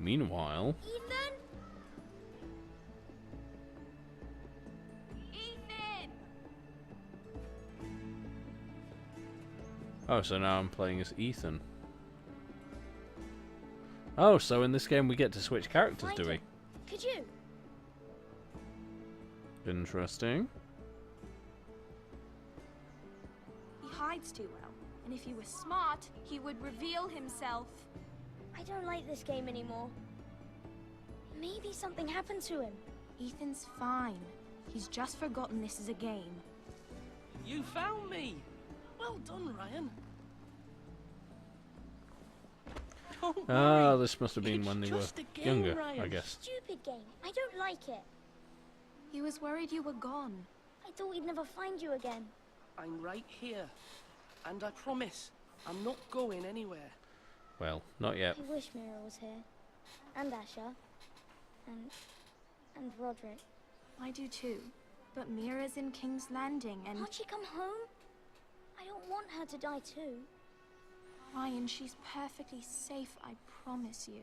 Meanwhile... Ethan? Ethan! Oh, so now I'm playing as Ethan. Oh, so in this game we get to switch characters, do we? Could you? Interesting. He hides too well, and if he was smart, he would reveal himself. I don't like this game anymore. Maybe something happened to him. Ethan's fine. He's just forgotten this is a game. You found me! Well done, Ryan. Don't Ah, worry. this must have been It's when they were just a game, younger, Ryan. I guess. Stupid game. I don't like it. He was worried you were gone. I thought we'd never find you again. I'm right here. And I promise, I'm not going anywhere. Well, not yet. I wish Mira was here. And Asher. And Roderick. I do too. But Mira's in King's Landing and... Can't she come home? I don't want her to die too. Ryan, she's perfectly safe, I promise you.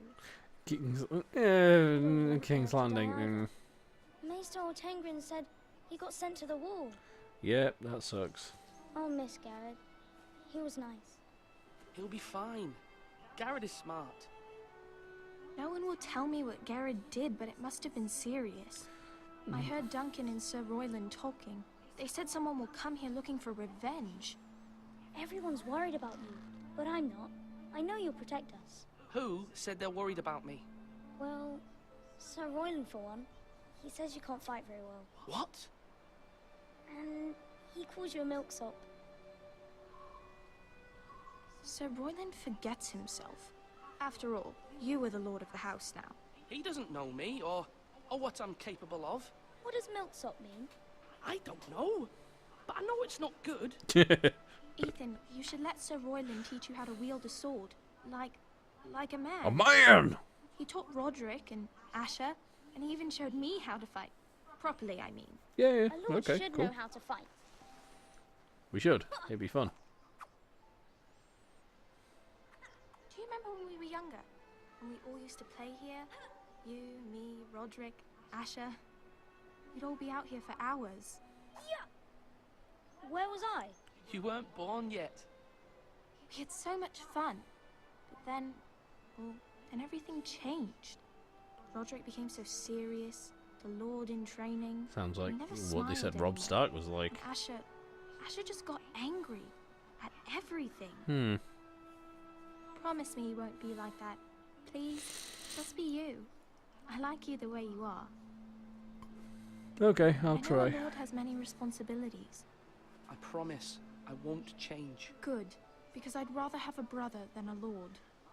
King's Landing. Maester Ortengrin said he got sent to the wall. Yep, that sucks. I'll miss Garrett. He was nice. He'll be fine. Garrett is smart. No one will tell me what Garrett did, but it must have been serious. I heard Duncan and Sir Royland talking. They said someone will come here looking for revenge. Everyone's worried about you, but I'm not. I know you'll protect us. Who said they're worried about me? Well, Sir Royland for one. He says you can't fight very well. What? And he calls you a milksop. Sir Royland forgets himself. After all, you are the lord of the house now. He doesn't know me, or what I'm capable of. What does milksop mean? I don't know. But I know it's not good. Ethan, you should let Sir Royland teach you how to wield a sword. Like a man. A man! He taught Roderick and Asher, and he even showed me how to fight. Properly, I mean. Yeah, A lord okay, should cool. know how to fight. We should. It'd be fun. Do you remember when we were younger? When we all used to play here? You, me, Roderick, Asher. We'd all be out here for hours. Where was I? You weren't born yet. We had so much fun. But then, well, then everything changed. Roderick became so serious, the Lord in training. Sounds like He never what they said smiled Rob anymore. Stark was like. And Asher just got angry at everything. Hmm. Promise me you won't be like that. Please, just be you. I like you the way you are. Okay, I I'll know try. a lord has many responsibilities. I promise I won't change. Good, because I'd rather have a brother than a lord.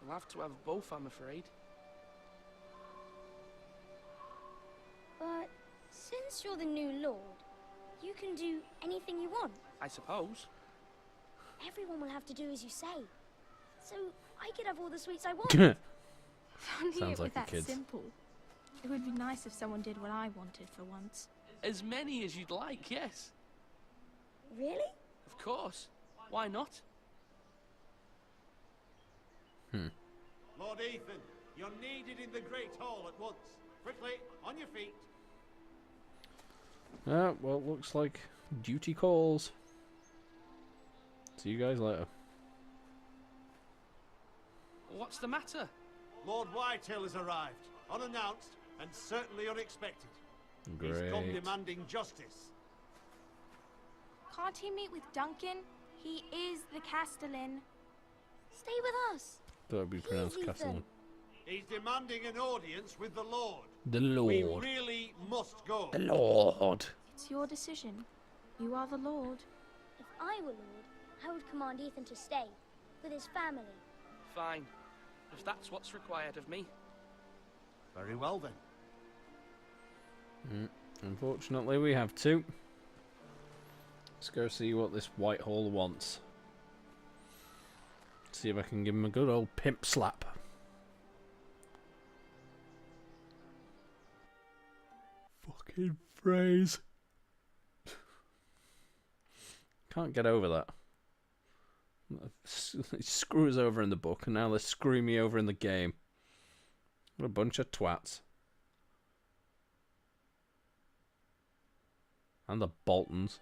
I'll have to have both, I'm afraid. But since you're the new lord, you can do anything you want. I suppose. Everyone will have to do as you say. So I could have all the sweets I want. If only Sounds it was like the that kids. simple. It would be nice if someone did what I wanted for once. As many as you'd like, yes. Really? Of course. Why not? Lord Ethan, you're needed in the Great Hall at once. Quickly, on your feet. Well, looks like duty calls. See you guys later. What's the matter? Lord Whitetail has arrived, unannounced and certainly unexpected. He's come Great. demanding justice. Can't he meet with Duncan? He is the Castellan. Stay with us. That would be pronounced Please, Castellan. Ethan. He's demanding an audience with the Lord. The We Lord. really must go. The Lord. It's your decision. You are the lord. If I were lord, I would command Ethan to stay with his family. Fine. If that's what's required of me. Very well then. Unfortunately, we have to. Let's go see what this Whitehall wants. See if I can give him a good old pimp slap. Fucking phrase. Can't get over that. They screw us over in the book, and now they screw me over in the game. What a bunch of twats. And the Boltons.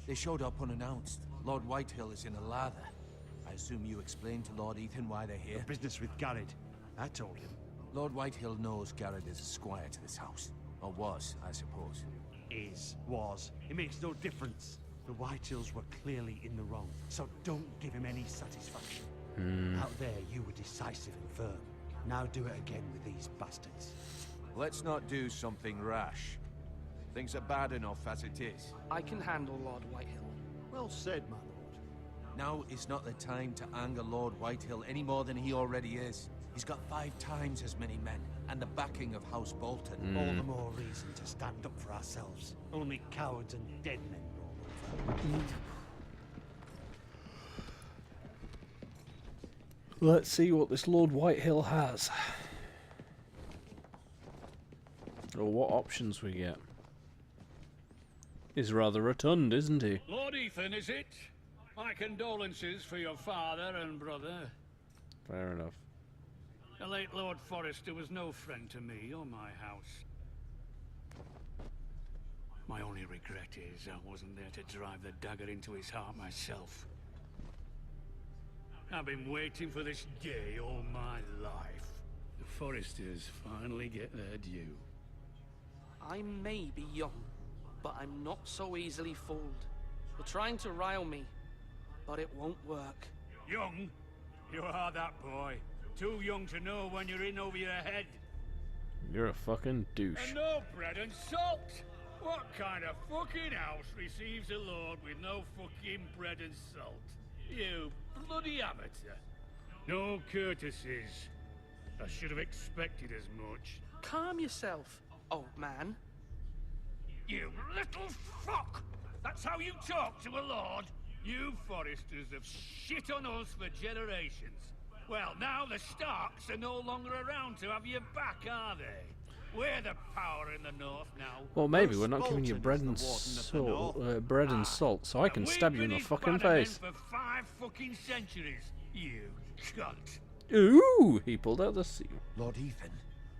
They showed up unannounced. Lord Whitehill is in a lather. I assume you explained to Lord Ethan why they're here? Business with Garrett. I told him. Lord Whitehill knows Garrett is a squire to this house. Or was, I suppose. Was. It makes no difference. The Whitehills were clearly in the wrong, so don't give him any satisfaction. Out there, you were decisive and firm. Now do it again with these bastards. Let's not do something rash. Things are bad enough as it is. I can handle Lord Whitehill. Well said, my lord. Now is not the time to anger Lord Whitehill any more than he already is. He's got 5 times as many men, and the backing of House Bolton. All the more reason to stand up for ourselves. Only cowards and dead men roll over. Let's see what this Lord Whitehill has. Or what options we get. He's rather rotund, isn't he? Lord Ethan, is it? My condolences for your father and brother. Fair enough. The late Lord Forrester was no friend to me or my house. My only regret is I wasn't there to drive the dagger into his heart myself. I've been waiting for this day all my life. The Forresters finally get their due. I may be young, but I'm not so easily fooled. You're trying to rile me, but it won't work. Young? You are that boy. Too young to know when you're in over your head. You're a fucking douche. And no bread and salt! What kind of fucking house receives a lord with no fucking bread and salt? You bloody amateur. No courtesies. I should have expected as much. Calm yourself, old man. You little fuck! That's how you talk to a lord? You Forresters have shit on us for generations. Well, now the Starks are no longer around to have your back, are they? We're the power in the north now. Well, maybe Bruce we're not giving you Bolton bread is and the warden of the salt, north. bread and salt, so I can And stab we've you in been the his fucking bannermen face. for 5 fucking centuries, you cunt. Ooh, he pulled out the seal. Lord Ethan,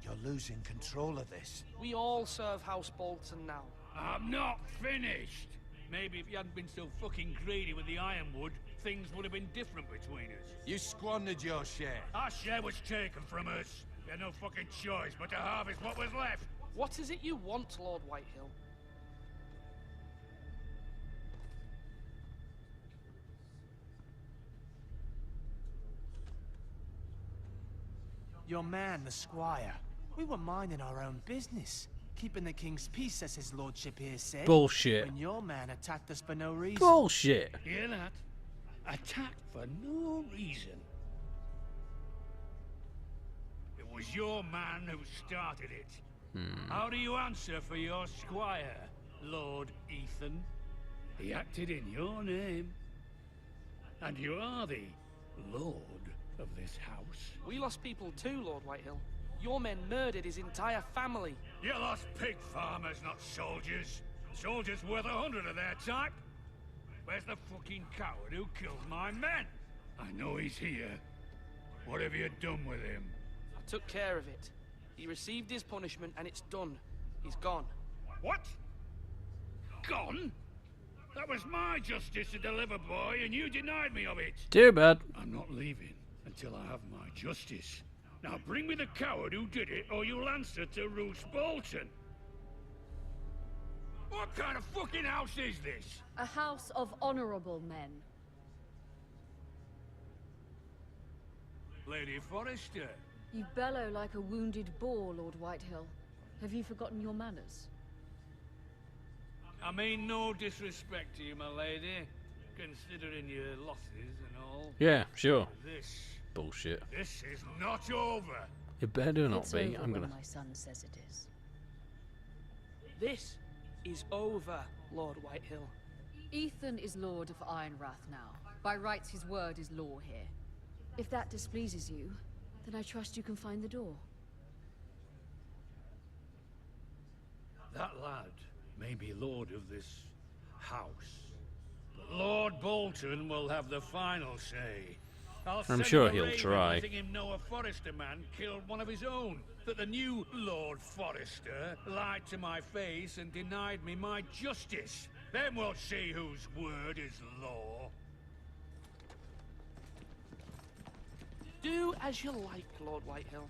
you're losing control of this. We all serve House Bolton now. I'm not finished. Maybe if you hadn't been so fucking greedy with the ironwood, things would have been different between us. You squandered your share. Our share was taken from us. We had no fucking choice but to harvest what was left. What is it you want, Lord Whitehill? Your man, the squire. We were minding our own business. Keeping the king's peace, as his lordship here said. Bullshit. When your man attacked us for no reason. Bullshit. Hear that? Attacked for no reason. It was your man who started it. How do you answer for your squire, Lord Ethan? He acted in your name. And you are the lord of this house. We lost people too, Lord Whitehill. Your men murdered his entire family. You lost pig farmers, not soldiers. Soldiers worth 100 of their type. Where's the fucking coward who killed my men? I know he's here. What have you done with him? I took care of it. He received his punishment and it's done. He's gone. What? Gone? That was my justice to deliver, boy, and you denied me of it. Too bad. I'm not leaving until I have my justice. Now bring me the coward who did it, or you'll answer to Roose Bolton. What kind of fucking house is this? A house of honorable men. Lady Forrester. You bellow like a wounded boar, Lord Whitehill. Have you forgotten your manners? I mean no disrespect to you, my lady, considering your losses and all. Yeah, sure. This Bullshit. is not over. It better not It's be. over I'm when gonna. my son says it is. This is over, Lord Whitehill. Ethan is Lord of Ironrath now. By rights, his word is law here. If that displeases you, then I trust you can find the door. That lad may be lord of this house, But Lord Bolton will have the final say. I'll I'm send sure him a he'll raven try. letting him know a Forrester man killed one of his own. That the new Lord Forrester lied to my face and denied me my justice. Then we'll see whose word is law. Do as you like, Lord Whitehill.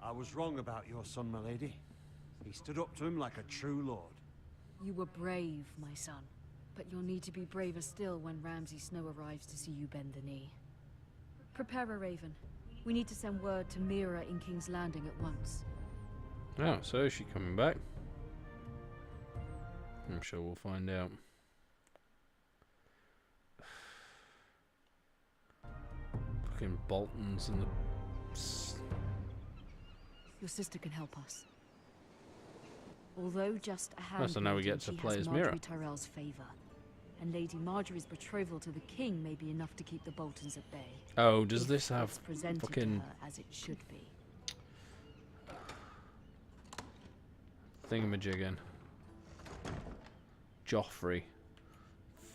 I was wrong about your son, my lady. He stood up to him like a true lord. You were brave, my son. But you'll need to be braver still when Ramsay Snow arrives to see you bend the knee. Prepare a raven. We need to send word to Mira in King's Landing at once. Oh, so is she coming back? I'm sure we'll find out. Fucking Boltons and the... Your sister can help us. Although just a hand. Oh, so now we get to play as Mira. Marjorie Tyrell's favor, and Lady Marjorie's betrothal to the king may be enough to keep the Boltons at bay. Oh, does if this have it's presented fucking to her as it should be? thingamajig? Joffrey.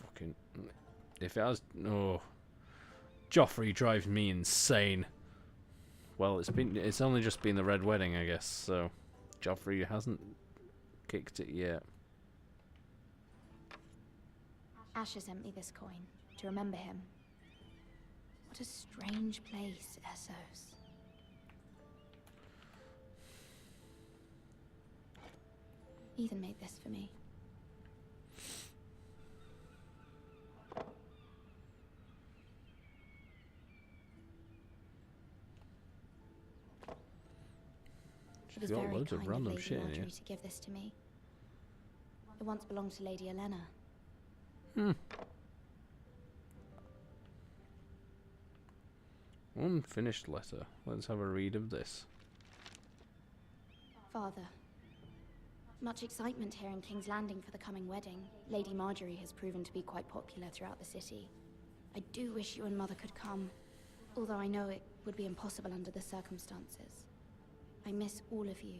Fucking... If it has... Oh. Joffrey drives me insane. Well, it's only just been the Red Wedding, I guess, so... Joffrey hasn't kicked it yet. Asher sent me this coin to remember him. What a strange place, Essos. Ethan made this for me. It was got very loads of kind random Lady shit in Marjorie here. to give this to me. It once belonged to Lady Olenna. Unfinished letter. Let's have a read of this. Father, much excitement here in King's Landing for the coming wedding. Lady Marjorie has proven to be quite popular throughout the city. I do wish you and Mother could come, although I know it would be impossible under the circumstances. I miss all of you,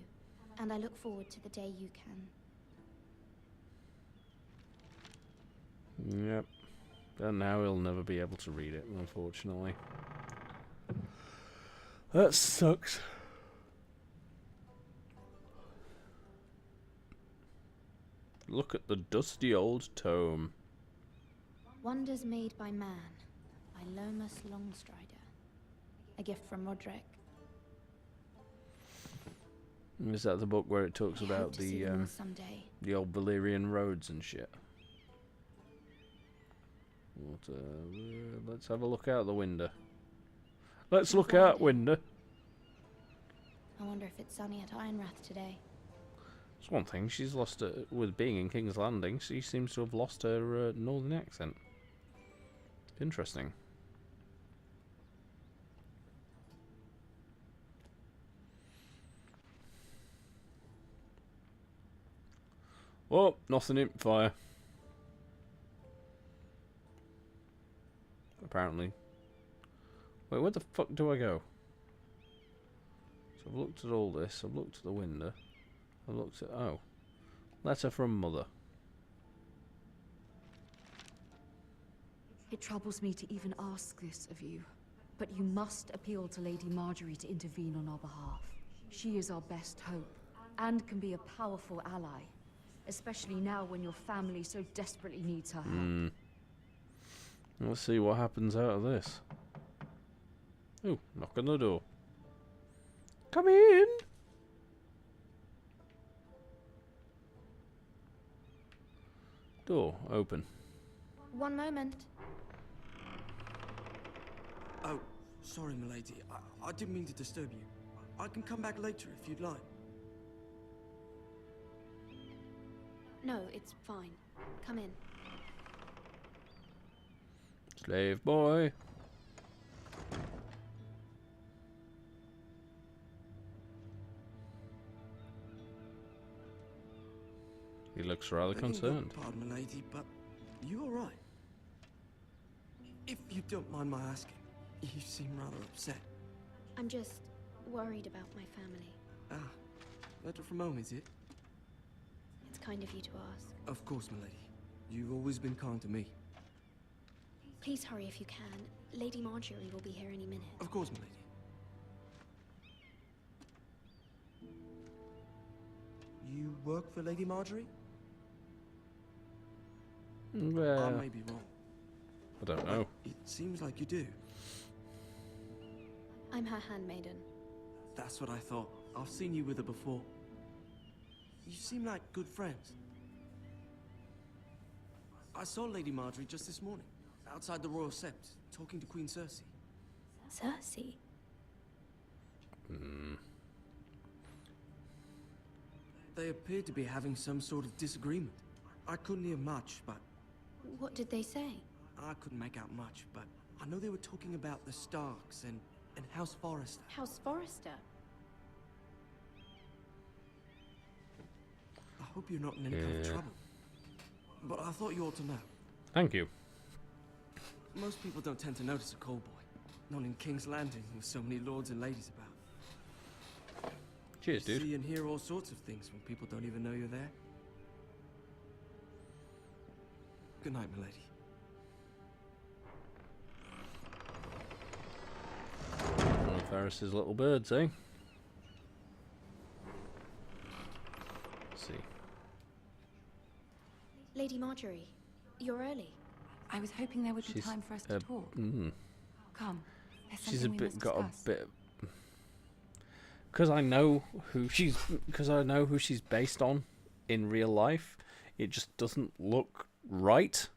and I look forward to the day you can. Yep. And now he'll never be able to read it, unfortunately. That sucks. Look at the dusty old tome. Wonders Made by Man, by Lomas Longstrider. A gift from Roderick. Is that the book where it talks I about hope to see the them all someday. the old Valyrian roads and shit? What, let's have a look out the window. Let's look out window. I wonder if it's sunny at Ironrath today. It's one thing, she's lost it with being in King's Landing. She seems to have lost her northern accent. Interesting. Oh, nothing in fire. Apparently. Wait, where the fuck do I go? So I've looked at all this. I've looked at the window. I've looked at... Oh. Letter from Mother. It troubles me to even ask this of you, but you must appeal to Lady Marjorie to intervene on our behalf. She is our best hope, and can be a powerful ally, especially now when your family so desperately needs her help. Let's see what happens out of this. Oh, knock on the door. Come in! Door open. One moment. Oh, sorry, milady. I didn't mean to disturb you. I can come back later if you'd like. No, it's fine. Come in. Slave boy. He looks rather concerned. Pardon, milady, but you all right? you don't mind my asking? You seem rather upset. I'm just worried about my family. Ah, letter from home, is it? It's kind of you to ask. Of course, milady. You've always been kind to me. Please hurry if you can. Lady Marjorie will be here any minute. Of course, milady. You work for Lady Marjorie? I Well, may be wrong. I don't know. It seems like you do. I'm her handmaiden. That's what I thought. I've seen you with her before. You seem like good friends. I saw Lady Marjorie just this morning, outside the Royal Sept, talking to Queen Cersei. Cersei? They appeared to be having some sort of disagreement. I couldn't hear much, but What did they say? I couldn't make out much, but I know they were talking about the Starks and House Forrester. House Forrester? I hope you're not in any kind of trouble. But I thought you ought to know. Thank you. Most people don't tend to notice a call boy. Not in King's Landing with so many lords and ladies about. Cheers, You dude. see and hear all sorts of things when people don't even know you're there. Good night, milady. One of Ferris's little birds, eh? Let's see. Lady Marjorie, you're early. I was hoping there would be She's time for us to talk. Come, there's She's a something we bit must got discuss. a bit. Because I know who she's based on in real life. It just doesn't look right.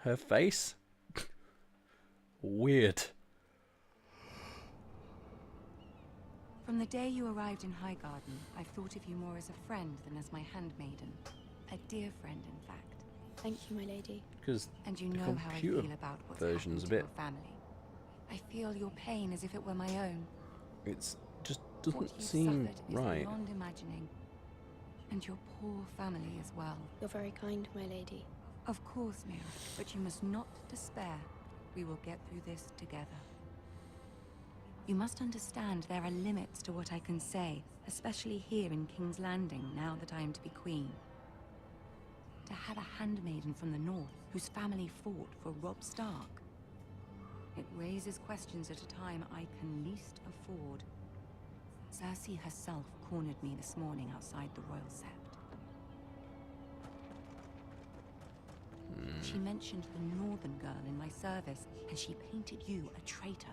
Her face. Weird. From the day you arrived in Highgarden, I've thought of you more as a friend than as my handmaiden. A dear friend, in fact. Thank you, my lady. Because And you the know how I computer feel about what's version's happened a to bit. your family. I feel your pain as if it were my own. It's just What doesn't you've seem suffered is right. beyond imagining. And your poor family as well. You're very kind, my lady. Of course, Mira, but you must not despair. We will get through this together. You must understand there are limits to what I can say, especially here in King's Landing, now that I am to be queen. To have a handmaiden from the north, whose family fought for Robb Stark. It raises questions at a time I can least afford. Cersei herself cornered me this morning outside the Royal Sept. She mentioned the northern girl in my service, and she painted you a traitor.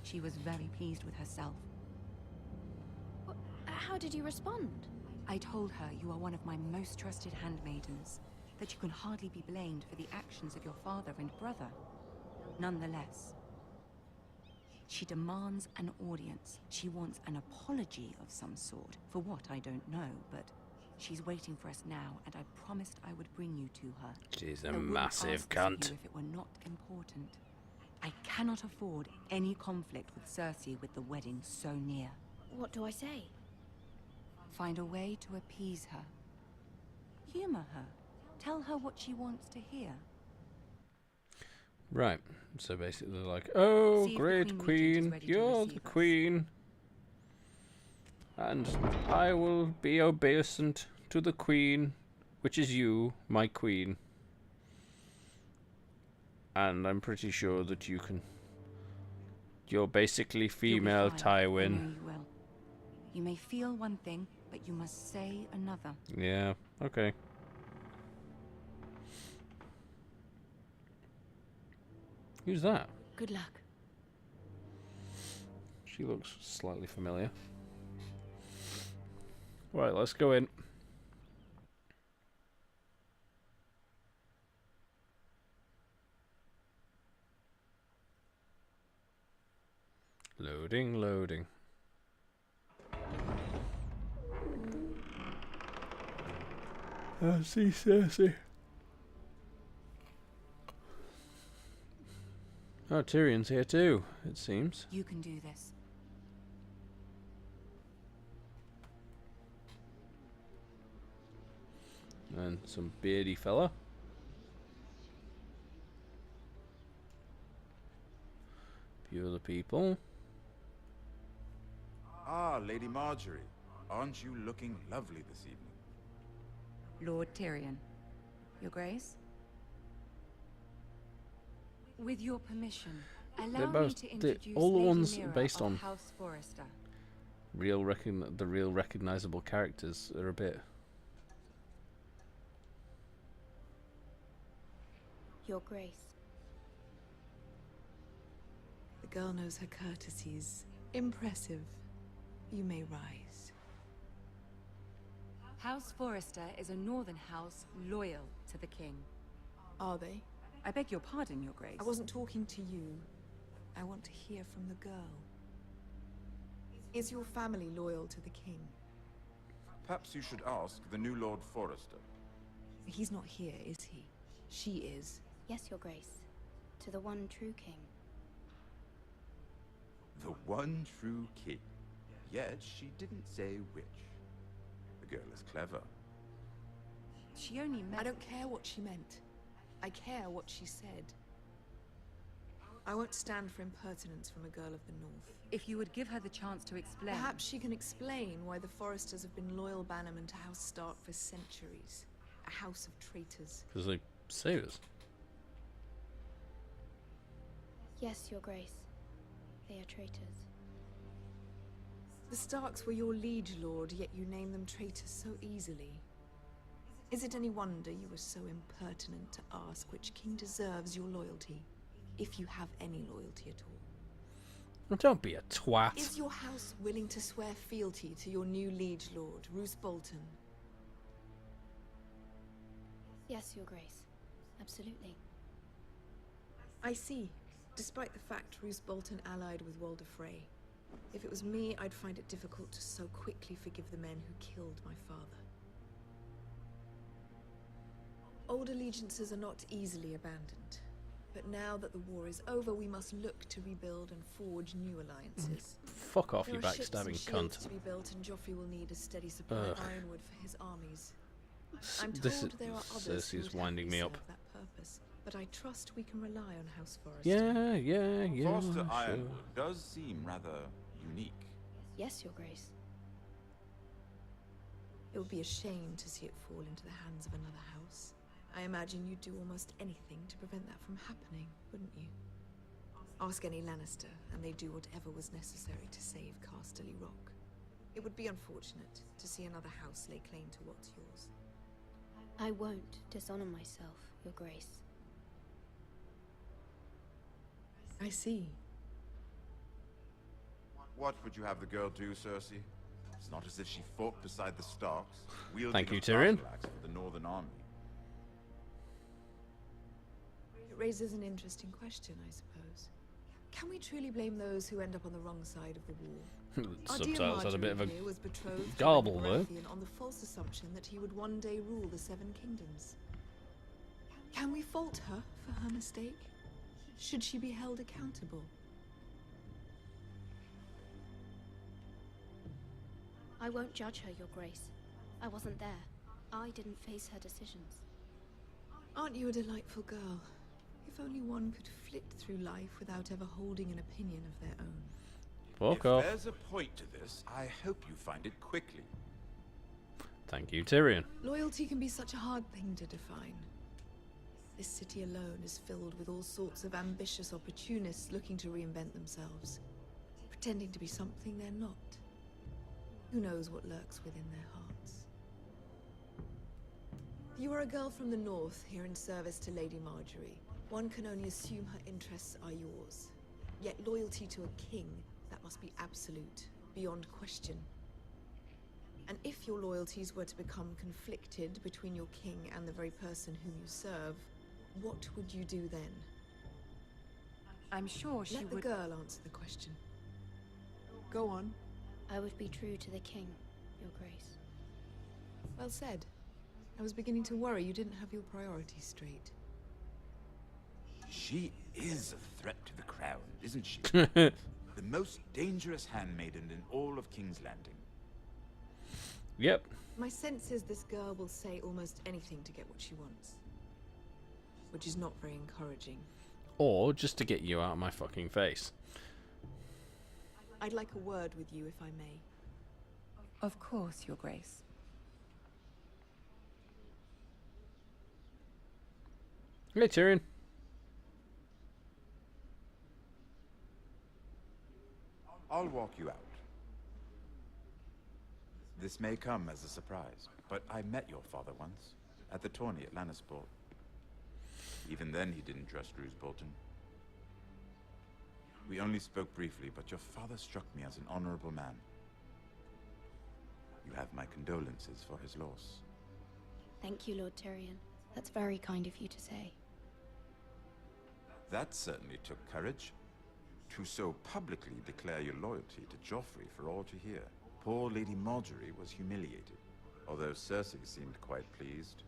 She was very pleased with herself. How did you respond? I told her you are one of my most trusted handmaidens, that you can hardly be blamed for the actions of your father and brother. Nonetheless, she demands an audience. She wants an apology of some sort. For what, I don't know, but she's waiting for us now, and I promised I would bring you to her. She's I a wouldn't massive ask this of cunt. you if it were not important. I cannot afford any conflict with Cersei with the wedding so near. What do I say? Find a way to appease her. Humor her. Tell her what she wants to hear. Right. So basically, like, oh, See if the great Queen Regent is queen, ready to you're the receive us." queen, and I will be obeisant to the queen, which is you, my queen. And I'm pretty sure that you can. You're basically You'll be female fine. I know Tywin. you will. You may feel one thing, but you must say another. Yeah. Okay. Who's that? Good luck. She looks slightly familiar. Right, let's go in. Loading, loading. I see Cersei. Oh, Tyrion's here too, it seems. You can do this. And some beardy fella. You other people. Ah, Lady Marjorie. Aren't you looking lovely this evening? Lord Tyrion. Your Grace? With your permission, allow me to introduce all the Lady ones Mira based of on House Forrester. the real recognizable characters are a bit. Your Grace. The girl knows her courtesies. Impressive. You may rise. House Forrester is a northern house loyal to the king. Are they? I beg your pardon, Your Grace. I wasn't talking to you. I want to hear from the girl. Is your family loyal to the king? Perhaps you should ask the new Lord Forrester. He's not here, is he? She is. Yes, Your Grace. To the one true king. The one true king. Yet she didn't say which. The girl is clever. She only meant... I don't care what she meant. I care what she said. I won't stand for impertinence from a girl of the North. If you would give her the chance to explain... Perhaps she can explain why the Forresters have been loyal bannermen to House Stark for centuries. A house of traitors. Because they saved us. Yes, Your Grace. They are traitors. The Starks were your liege lord, yet you name them traitors so easily. Is it any wonder you were so impertinent to ask which king deserves your loyalty? If you have any loyalty at all. Well, don't be a twat. Is your house willing to swear fealty to your new liege lord, Roose Bolton? Yes, Your Grace. Absolutely. I see. Despite the fact Roose Bolton allied with Walder Frey. If it was me, I'd find it difficult to so quickly forgive the men who killed my father. Old allegiances are not easily abandoned. But now that the war is over, we must look to rebuild and forge new alliances. Fuck off, you There are ships and backstabbing shields cunt. to be built, and Joffrey will need a steady supply Ugh. of ironwood for his armies. I'm This told is there are others who Cersei's would winding happily me up. serve that purpose, but I trust we can rely on House Forrester. Yeah. Forster Sure. Ironwood does seem rather unique. Yes, Your Grace. It would be a shame to see it fall into the hands of another house. I imagine you'd do almost anything to prevent that from happening, wouldn't you? Ask any Lannister, and they'd do whatever was necessary to save Casterly Rock. It would be unfortunate to see another house lay claim to what's yours. I won't dishonor myself, Your Grace. I see. What would you have the girl do, Cersei? It's not as if she fought beside the Starks, wielding Thank you, a Tyrion. battle axe for the Northern Army. It raises an interesting question, I suppose. Can we truly blame those who end up on the wrong side of the war? Our dear Subtitles had a bit of a Marjorie here was betrothed to garble a there. Baratheon on the false assumption that he would one day rule the Seven Kingdoms. Can we fault her for her mistake? Should she be held accountable? I won't judge her, Your Grace. I wasn't there. I didn't face her decisions. Aren't you a delightful girl? If only one could flit through life without ever holding an opinion of their own. Fuck If off. there's a point to this, I hope you find it quickly. Thank you, Tyrion. Loyalty can be such a hard thing to define. This city alone is filled with all sorts of ambitious opportunists looking to reinvent themselves, pretending to be something they're not. Who knows what lurks within their hearts? You are a girl from the north, here in service to Lady Marjorie. One can only assume her interests are yours. Yet loyalty to a king, that must be absolute, beyond question. And if your loyalties were to become conflicted between your king and the very person whom you serve, what would you do then? I'm sure she Let would... the girl answer the question. Go on. I would be true to the king, Your Grace. Well said. I was beginning to worry you didn't have your priorities straight. She is a threat to the crown, isn't she? The most dangerous handmaiden in all of King's Landing. Yep. My sense is this girl will say almost anything to get what she wants. Which is not very encouraging. Or just to get you out of my fucking face. I'd like a word with you, if I may. Of course, Your Grace. Hey, Tyrion. I'll walk you out. This may come as a surprise, but I met your father once, at the tourney at Lannisport. Even then, he didn't trust Roose Bolton. We only spoke briefly, but your father struck me as an honorable man. You have my condolences for his loss. Thank you, Lord Tyrion. That's very kind of you to say. That certainly took courage. To so publicly declare your loyalty to Joffrey for all to hear. Poor Lady Marjorie was humiliated, although Cersei seemed quite pleased.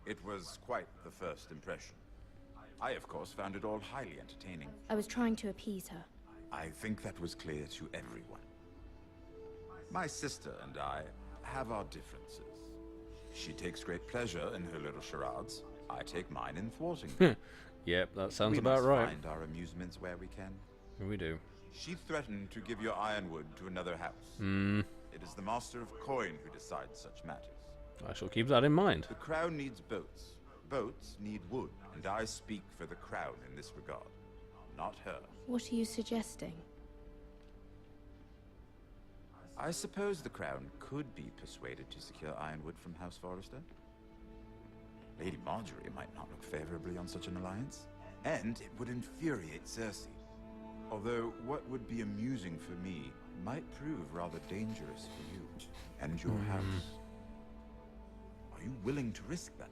It was quite the first impression. I, of course, found it all highly entertaining. I was trying to appease her. I think that was clear to everyone. My sister and I have our differences. She takes great pleasure in her little charades. I take mine in thwarting them. Yep, that sounds We about must right. find our amusements where we can. We do. She threatened to give your ironwood to another house. It is the Master of Coin who decides such matters. I shall keep that in mind. The crown needs boats. Boats need wood, and I speak for the crown in this regard, not her. What are you suggesting? I suppose the crown could be persuaded to secure ironwood from House Forrester. Lady Marjorie might not look favorably on such an alliance, and it would infuriate Cersei. Although what would be amusing for me might prove rather dangerous for you and your house. Are you willing to risk that?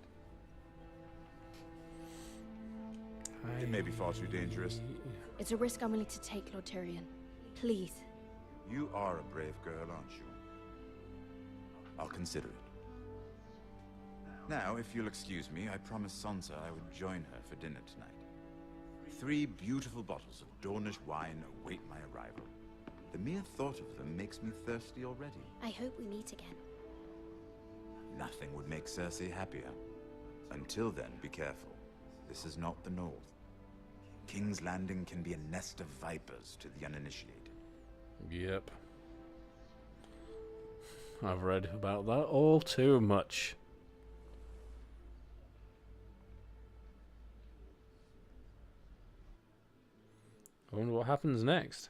It may be far too dangerous. It's a risk I'm willing to take, Lord Tyrion. Please. You are a brave girl, aren't you? I'll consider it. Now, if you'll excuse me, I promised Sansa I would join her for dinner tonight. 3 beautiful bottles of Dornish wine await my arrival. The mere thought of them makes me thirsty already. I hope we meet again. Nothing would make Cersei happier. Until then, be careful. This is not the North. King's Landing can be a nest of vipers to the uninitiated. Yep. I've read about that all too much. I wonder what happens next.